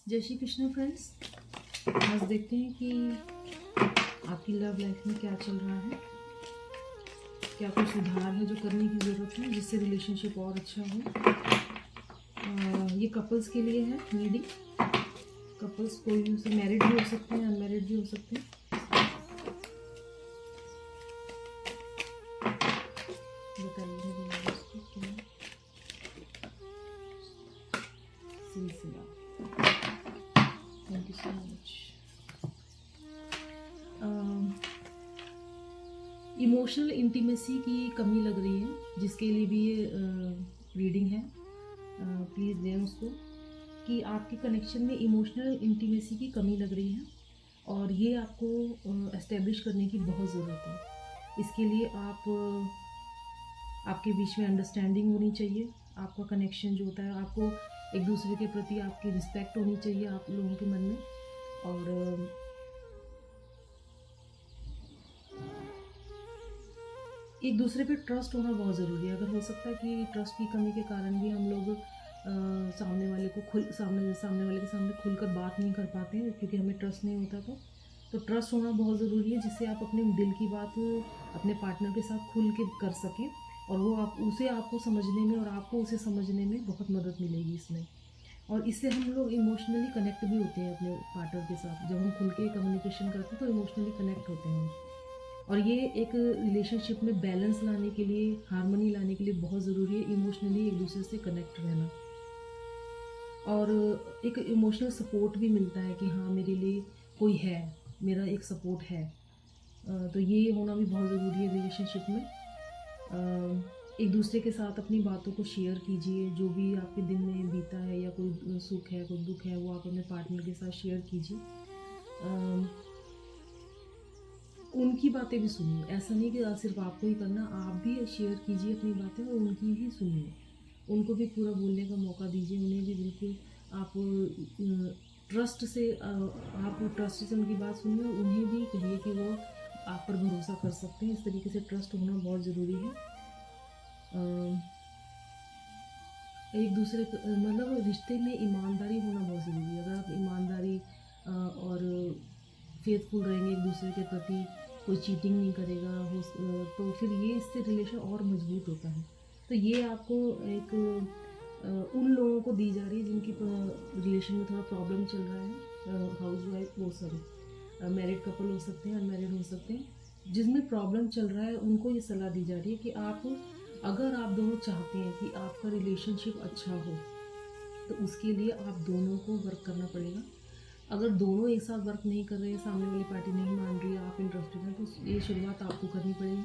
जय श्री कृष्ण फ्रेंड्स। आज देखते हैं कि आपकी लव लाइफ में क्या चल रहा है, क्या कोई सुधार है जो करने की ज़रूरत है जिससे रिलेशनशिप और अच्छा हो। ये कपल्स के लिए है रीडिंग। कपल्स कोई भी उसे मैरिड भी हो सकते हैं, अनमैरिड भी हो सकते हैं। सिलसिला। Thank you so much. Emotional intimacy की कमी लग रही है, जिसके लिए भी ये रीडिंग है। प्लीज़ दें उसको कि आपके कनेक्शन में इमोशनल इंटीमेसी की कमी लग रही है और ये आपको एस्टेब्लिश करने की बहुत ज़रूरत है। इसके लिए आपके बीच में अंडरस्टैंडिंग होनी चाहिए। आपका कनेक्शन जो होता है, आपको एक दूसरे के प्रति आपकी रिस्पेक्ट होनी चाहिए आप लोगों के मन में। और एक दूसरे पे ट्रस्ट होना बहुत ज़रूरी है। अगर हो सकता है कि ट्रस्ट की कमी के कारण भी हम लोग सामने वाले को सामने वाले के सामने खुलकर बात नहीं कर पाते हैं, क्योंकि हमें ट्रस्ट नहीं होता। तो ट्रस्ट होना बहुत ज़रूरी है, जिससे आप अपने दिल की बात अपने पार्टनर के साथ खुल के कर सकें और वो आपको समझने में और आपको उसे समझने में बहुत मदद मिलेगी इसमें। और इससे हम लोग इमोशनली कनेक्ट भी होते हैं अपने पार्टनर के साथ। जब हम खुल के कम्युनिकेशन करते हैं तो इमोशनली कनेक्ट होते हैं हम। और ये एक रिलेशनशिप में बैलेंस लाने के लिए, हार्मनी लाने के लिए बहुत ज़रूरी है इमोशनली एक दूसरे से कनेक्ट रहना। और एक इमोशनल सपोर्ट भी मिलता है कि हाँ, मेरे लिए कोई है, मेरा एक सपोर्ट है। तो ये होना भी बहुत ज़रूरी है रिलेशनशिप में। एक दूसरे के साथ अपनी बातों को शेयर कीजिए। जो भी आपके दिन में बीता है या कोई सुख है, कोई दुख है, वो आप अपने पार्टनर के साथ शेयर कीजिए। उनकी बातें भी सुनिए। ऐसा नहीं कि सिर्फ आपको ही करना, आप भी शेयर कीजिए अपनी बातें और उनकी भी सुनिए। उनको भी पूरा बोलने का मौका दीजिए। उन्हें भी बिल्कुल आप ट्रस्ट से उनकी बात सुनिए और उन्हें भी कहिए कि वो आप पर भरोसा कर सकते हैं। इस तरीके से ट्रस्ट होना बहुत ज़रूरी है। एक दूसरे मतलब रिश्ते में ईमानदारी होना बहुत ज़रूरी है। अगर आप ईमानदारी और फेथफुल रहेंगे एक दूसरे के प्रति, कोई चीटिंग नहीं करेगा तो फिर ये इससे रिलेशन और मजबूत होता है। तो ये आपको एक उन लोगों को दी जा रही है जिनकी रिलेशन में थोड़ा प्रॉब्लम चल रहा है। हाउस वाइफ, वो सॉरी मैरिड कपल हो सकते हैं, अनमैरिड हो सकते हैं, जिसमें प्रॉब्लम चल रहा है, उनको ये सलाह दी जा रही है कि अगर आप दोनों चाहते हैं कि आपका रिलेशनशिप अच्छा हो तो उसके लिए आप दोनों को वर्क करना पड़ेगा। अगर दोनों एक साथ वर्क नहीं कर रहे हैं, सामने वाली पार्टी नहीं मान रही है, आप इंटरेस्टेड हैं, तो ये शुरुआत आपको करनी पड़ेगी।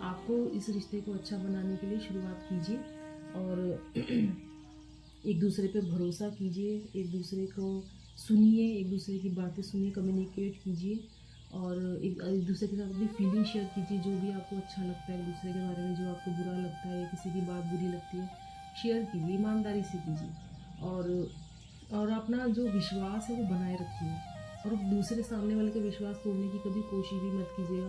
आपको इस रिश्ते को अच्छा बनाने के लिए शुरुआत कीजिए और एक दूसरे पे भरोसा कीजिए, एक दूसरे को सुनिए, एक दूसरे की बातें सुनिए, कम्युनिकेट कीजिए और एक दूसरे के साथ अपनी फीलिंग शेयर कीजिए। जो भी आपको अच्छा लगता है एक दूसरे के बारे में, जो आपको बुरा लगता है या किसी की बात बुरी लगती है, शेयर कीजिए, ईमानदारी से कीजिए। और अपना जो विश्वास है वो बनाए रखिए। और दूसरे सामने वाले का विश्वास तोड़ने की कभी कोशिश भी मत कीजिएगा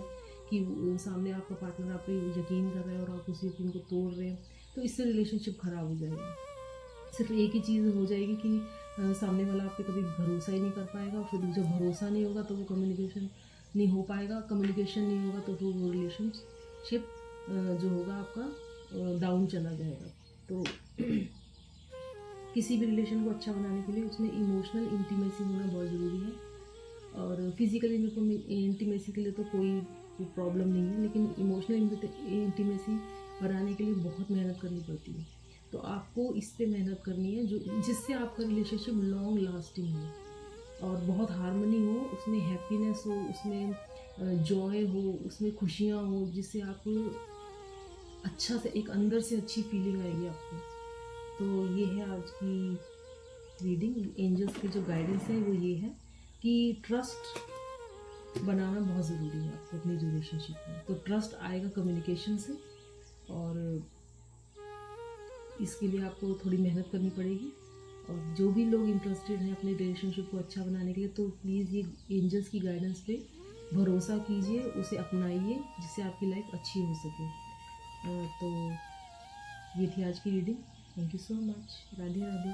कि सामने आपका पार्टनर आप पे यकीन कर रहा है और आप उसी यकीन को तोड़ रहे हैं, तो इससे रिलेशनशिप ख़राब हो जाएगी। सिर्फ एक ही चीज़ हो जाएगी कि सामने वाला आप पे कभी भरोसा ही नहीं कर पाएगा। और फिर जब भरोसा नहीं होगा तो वो कम्युनिकेशन नहीं हो पाएगा। कम्युनिकेशन नहीं होगा तो फिर वो रिलेशनशिप जो होगा आपका डाउन चला जाएगा। तो किसी भी रिलेशन को अच्छा बनाने के लिए उसमें इमोशनल इंटीमेसी होना बहुत ज़रूरी है। और फिज़िकली इंटीमेसी के लिए तो कोई प्रॉब्लम नहीं है, लेकिन इमोशनल इंटीमेसी बनाने के लिए बहुत मेहनत करनी पड़ती है। तो आपको इस पे मेहनत करनी है जिससे आपका रिलेशनशिप लॉन्ग लास्टिंग हो और बहुत हार्मनी हो, उसमें हैप्पीनेस हो, उसमें जॉय हो, उसमें खुशियाँ हो, जिससे आप अच्छा से एक अंदर से अच्छी फीलिंग आएगी आपको। तो ये है आज की रीडिंग। एंजल्स की जो गाइडेंस है वो ये है कि ट्रस्ट बनाना बहुत ज़रूरी है आपको अपनी रिलेशनशिप में। तो ट्रस्ट आएगा कम्युनिकेशन से और इसके लिए आपको थोड़ी मेहनत करनी पड़ेगी। और जो भी लोग इंटरेस्टेड हैं अपने रिलेशनशिप को अच्छा बनाने के लिए, तो प्लीज़ ये एंजल्स की गाइडेंस पे भरोसा कीजिए, उसे अपनाइए, जिससे आपकी लाइफ अच्छी हो सके। तो ये थी आज की reading. Thank you so much. Radhe Radhe.